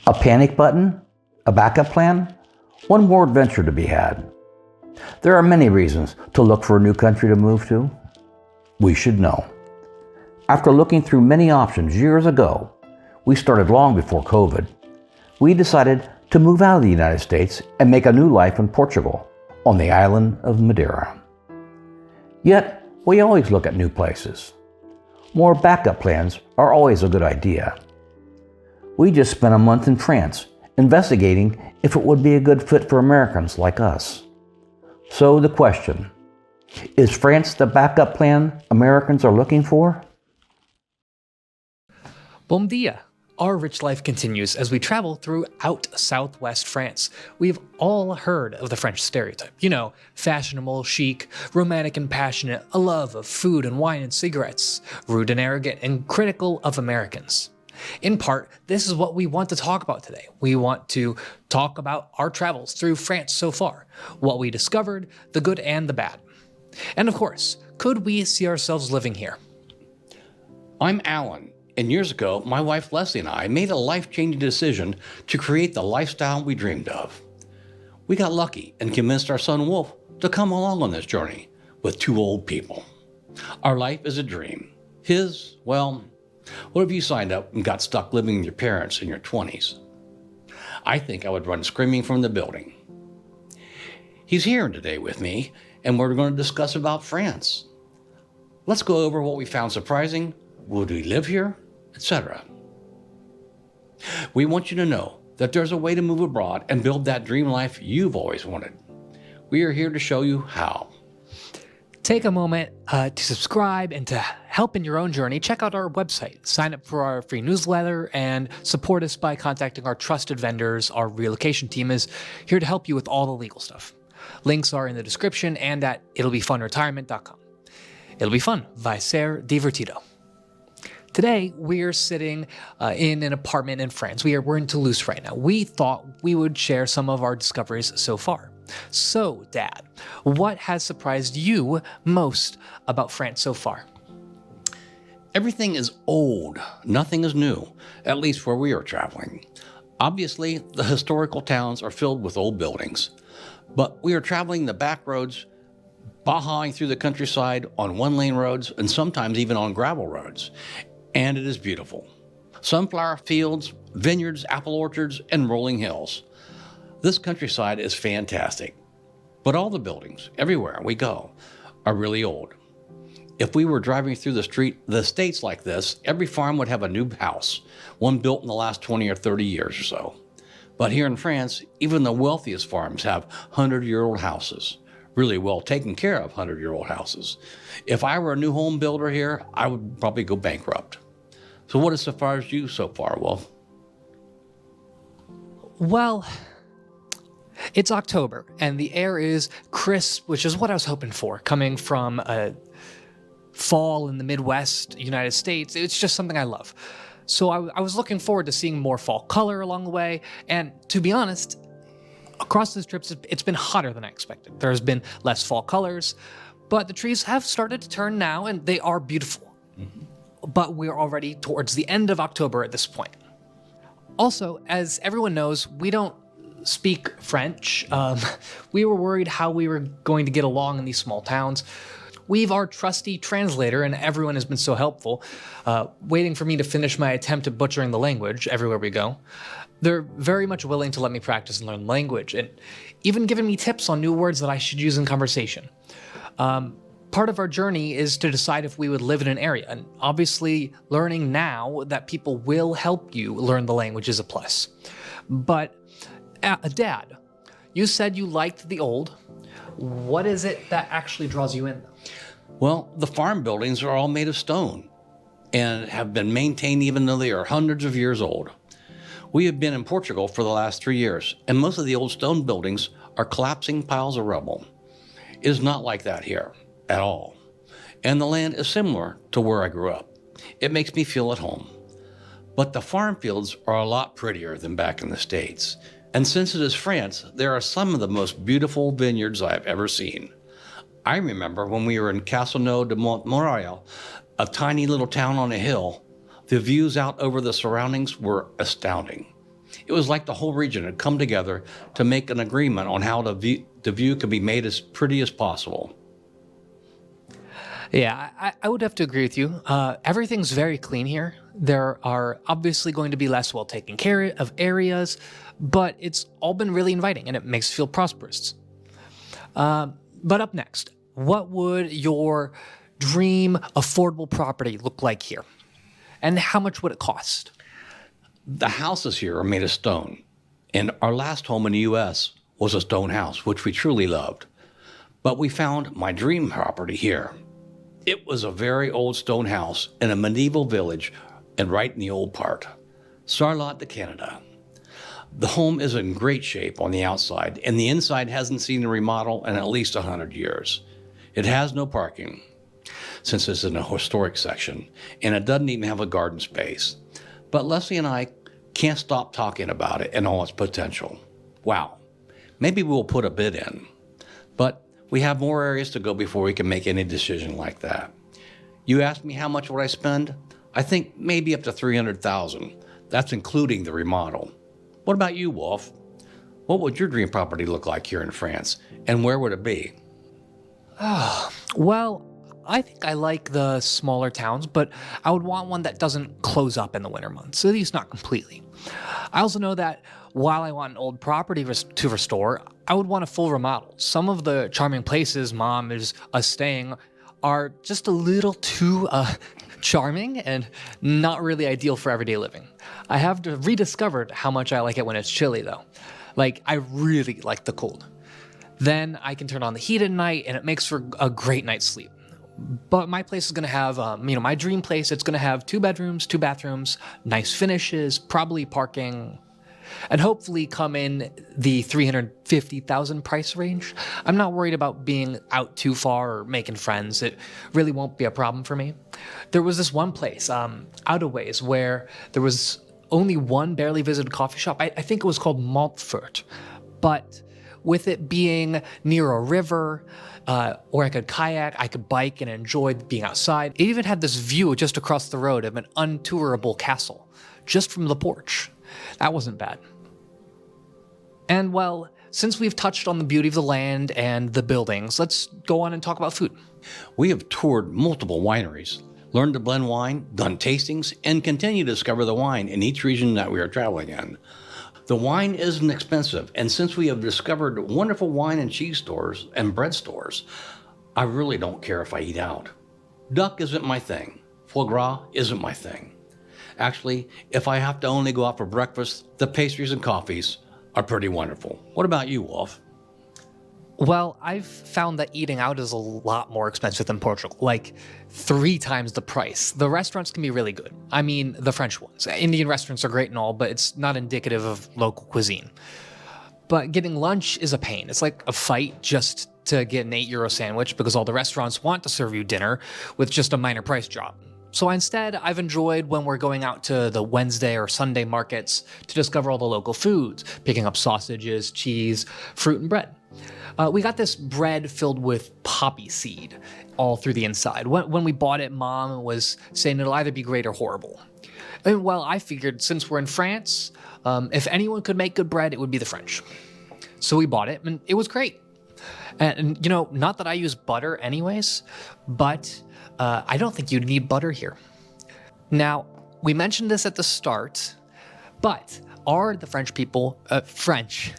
A panic button? A backup plan? One more adventure to be had. There are many reasons to look for a new country to move to. We should know. After looking through many options years ago, we started long before COVID, we decided to move out of the United States and make a new life in Portugal, on the island of Madeira. Yet, we always look at new places. More backup plans are always a good idea. We just spent a month in France investigating if it would be a good fit for Americans like us. So the question, is France the backup plan Americans are looking for? Bom dia! Our rich life continues as we travel throughout southwest France. We've all heard of the French stereotype. You know, fashionable, chic, romantic and passionate, a love of food and wine and cigarettes, rude and arrogant, and critical of Americans. In part, this is what we want to talk about today. We want to talk about our travels through France so far, what we discovered, the good and the bad. And of course, could we see ourselves living here? I'm Alan, and years ago, my wife Leslie and I made a life-changing decision to create the lifestyle we dreamed of. We got lucky and convinced our son Wolf to come along on this journey with two old people. Our life is a dream. His, well, what if you signed up and got stuck living with your parents in your 20s? I think I would run screaming from the building. He's here today with me, and we're going to discuss about France. Let's go over what we found surprising, would we live here, etc. We want you to know that there's a way to move abroad and build that dream life you've always wanted. We are here to show you how. Take a moment to subscribe and to help in your own journey. Check out our website, sign up for our free newsletter, and support us by contacting our trusted vendors. Our relocation team is here to help you with all the legal stuff. Links are in the description and at it'llbefunretirement.com. It'll be fun. Vai ser divertido. Today, we're sitting in an apartment in France. We're in Toulouse right now. We thought we would share some of our discoveries so far. So, Dad, what has surprised you most about France so far? Everything is old. Nothing is new, at least where we are traveling. Obviously, the historical towns are filled with old buildings, but we are traveling the back roads, bahaing through the countryside on one-lane roads and sometimes even on gravel roads. And it is beautiful. Sunflower fields, vineyards, apple orchards, and rolling hills. This countryside is fantastic. But all the buildings, everywhere we go, are really old. If we were driving through the states like this, every farm would have a new house, one built in the last 20 or 30 years or so. But here in France, even the wealthiest farms have 100-year-old houses. Really well taken care of 100-year-old houses. If I were a new home builder here, I would probably go bankrupt. So what has surprised you so far, Wolf? Well, it's October, and the air is crisp, which is what I was hoping for, coming from fall in the Midwest, United States. It's just something I love. So I was looking forward to seeing more fall color along the way, and to be honest, across this trip, it's been hotter than I expected. There's been less fall colors, but the trees have started to turn now, and they are beautiful. Mm-hmm. But we're already towards the end of October at this point. Also, as everyone knows, we don't speak French. We were worried how we were going to get along in these small towns. We've our trusty translator, and everyone has been so helpful, waiting for me to finish my attempt at butchering the language everywhere we go. They're very much willing to let me practice and learn language, and even giving me tips on new words that I should use in conversation. Part of our journey is to decide if we would live in an area, and obviously learning now that people will help you learn the language is a plus. But, Dad, you said you liked the old. What is it that actually draws you in? Well, the farm buildings are all made of stone and have been maintained even though they are hundreds of years old. We have been in Portugal for the last 3 years, and most of the old stone buildings are collapsing piles of rubble. It is not like that here at all. And the land is similar to where I grew up. It makes me feel at home. But the farm fields are a lot prettier than back in the States. And since it is France, there are some of the most beautiful vineyards I've ever seen. I remember when we were in Castelnau de Montmirail, a tiny little town on a hill, the views out over the surroundings were astounding. It was like the whole region had come together to make an agreement on how the view could be made as pretty as possible. Yeah, I would have to agree with you. Everything's very clean here. There are obviously going to be less well taken care of areas, but it's all been really inviting and it makes you feel prosperous. But up next, what would your dream affordable property look like here? And how much would it cost? The houses here are made of stone, and our last home in the U.S. was a stone house, which we truly loved. But we found my dream property here. It was a very old stone house in a medieval village and right in the old part, Charlotte, Canada. The home is in great shape on the outside, and the inside hasn't seen a remodel in at least 100 years. It has no parking, since it's in a historic section, and it doesn't even have a garden space. But Leslie and I can't stop talking about it and all its potential. Wow, maybe we'll put a bid in. But we have more areas to go before we can make any decision like that. You asked me how much would I spend? I think maybe up to $300,000. That's including the remodel. What about you, Wolf? What would your dream property look like here in France, and where would it be? Well, I think I like the smaller towns, but I would want one that doesn't close up in the winter months, at least not completely. I also know that while I want an old property to restore, I would want a full remodel. Some of the charming places Mom is staying are just a little too charming and not really ideal for everyday living. I have rediscovered how much I like it when it's chilly, though. Like, I really like the cold. Then I can turn on the heat at night, and it makes for a great night's sleep. But my place is going to have, my dream place, it's going to have 2 bedrooms, 2 bathrooms, nice finishes, probably parking, and hopefully come in the $350,000 price range. I'm not worried about being out too far or making friends. It really won't be a problem for me. There was this one place, out of ways, where there was only one barely visited coffee shop. I think it was called Montfort. But with it being near a river, or I could kayak, I could bike and enjoy being outside. It even had this view just across the road of an untourable castle, just from the porch. That wasn't bad. And well, since we've touched on the beauty of the land and the buildings, let's go on and talk about food. We have toured multiple wineries, learned to blend wine, done tastings, and continue to discover the wine in each region that we are traveling in. The wine isn't expensive, and since we have discovered wonderful wine and cheese stores and bread stores, I really don't care if I eat out. Duck isn't my thing. Foie gras isn't my thing. Actually, if I have to only go out for breakfast, the pastries and coffees are pretty wonderful. What about you, Wolf? Well, I've found that eating out is a lot more expensive than Portugal, like 3 times the price. The restaurants can be really good. I mean, the French ones. Indian restaurants are great and all, but it's not indicative of local cuisine. But getting lunch is a pain. It's like a fight just to get an €8 sandwich because all the restaurants want to serve you dinner with just a minor price drop. So instead, I've enjoyed when we're going out to the Wednesday or Sunday markets to discover all the local foods, picking up sausages, cheese, fruit, and bread. We got this bread filled with poppy seed all through the inside. When we bought it, Mom was saying it'll either be great or horrible. And well, I figured since we're in France, if anyone could make good bread, it would be the French. So we bought it, and it was great. And not that I use butter anyways, but I don't think you'd need butter here. Now, we mentioned this at the start, but are the French people French?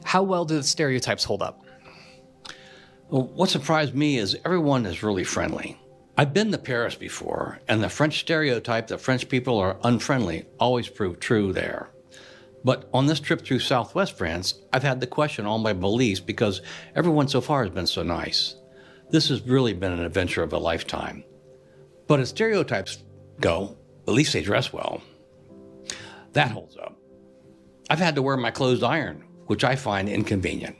How well do the stereotypes hold up? Well, what surprised me is everyone is really friendly. I've been to Paris before, and the French stereotype that French people are unfriendly always proved true there. But on this trip through Southwest France, I've had to question all my beliefs because everyone so far has been so nice. This has really been an adventure of a lifetime. But as stereotypes go, at least they dress well. That holds up. I've had to wear my clothes ironed, which I find inconvenient.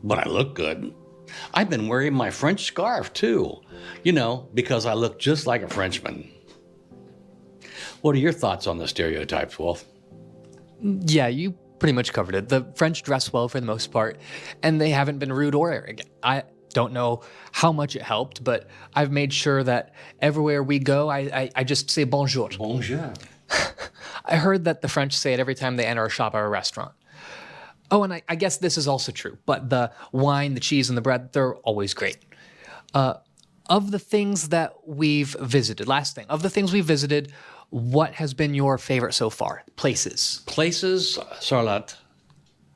But I look good. I've been wearing my French scarf too, because I look just like a Frenchman. What are your thoughts on the stereotypes, Wolf? Yeah, you pretty much covered it. The French dress well for the most part, and they haven't been rude or arrogant. I don't know how much it helped, but I've made sure that everywhere we go, I just say bonjour. Bonjour. I heard that the French say it every time they enter a shop or a restaurant. Oh, and I guess this is also true, but the wine, the cheese, and the bread, they're always great. Of the things that we've visited, last thing, of the things we've visited, what has been your favorite so far? Places. Places, Charlotte,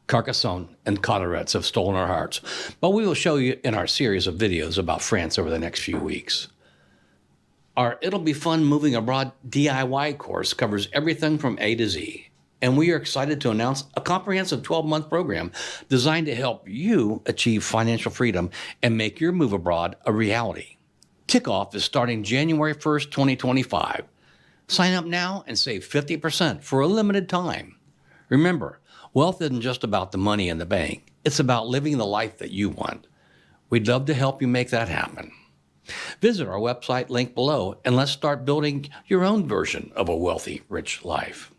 Carcassonne, and Cotterets have stolen our hearts, but we will show you in our series of videos about France over the next few weeks. Our It'll Be Fun Moving Abroad DIY course covers everything from A to Z, and we are excited to announce a comprehensive 12-month program designed to help you achieve financial freedom and make your move abroad a reality. Kickoff is starting January 1st, 2025. Sign up now and save 50% for a limited time. Remember, wealth isn't just about the money in the bank. It's about living the life that you want. We'd love to help you make that happen. Visit our website link below and let's start building your own version of a wealthy, rich life.